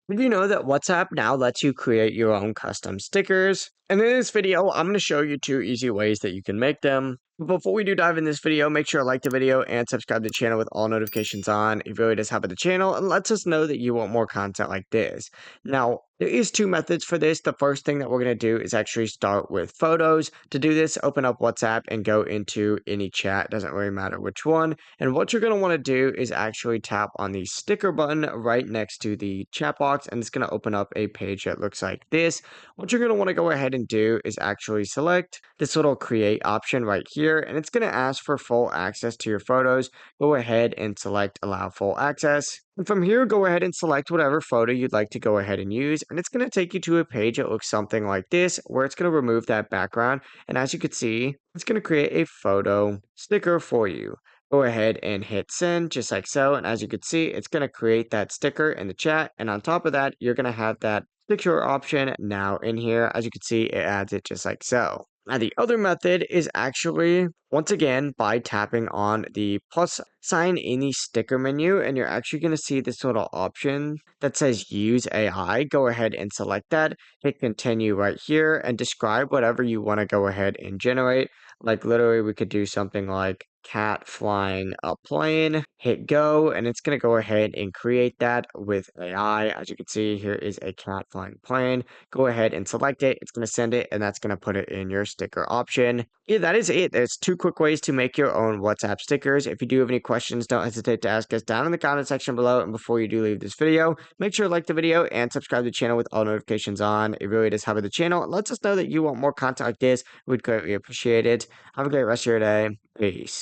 Did you know that WhatsApp now lets you create your own custom stickers? And in this video, I'm going to show you two easy ways that you can make them. But before we do dive in this video, make sure to like the video and subscribe to the channel with all notifications on. It really does help the channel and lets us know that you want more content like this. Now, there is two methods for this. The first thing that we're going to do is actually start with photos. To do this, open up WhatsApp and go into any chat. Doesn't really matter which one. And what you're going to want to do is actually tap on the sticker button right next to the chat box, and it's going to open up a page that looks like this. What you're going to want to go ahead and do is actually select this little create option right here, and it's going to ask for full access to your photos. Go ahead and select allow full access. And from here, go ahead and select whatever photo you'd like to go ahead and use, and it's going to take you to a page that looks something like this, where it's going to remove that background, and as you can see, it's going to create a photo sticker for you. Go ahead and hit send just like so, and as you can see, it's going to create that sticker in the chat, and on top of that, you're going to have that picture option now in here. As you can see, it adds it just like so. Now, the other method is actually, once again, by tapping on the plus sign in the sticker menu, and you're actually going to see this little option that says use AI. Go ahead and select that, hit continue right here, and describe whatever you want to go ahead and generate. Like literally, we could do something like cat flying a plane, hit go, and it's going to go ahead and create that with AI. As you can see, here is a cat flying plane. Go ahead and select it. It's going to send it, and that's going to put it in your sticker option. Yeah, that is it. There's two quick ways to make your own WhatsApp stickers. If you do have any questions, don't hesitate to ask us down in the comment section below. And before you do leave this video, make sure to like the video and subscribe to the channel with all notifications on. It really does help the channel. It lets us know that you want more content like this. We'd greatly appreciate it. Have a great rest of your day. Peace.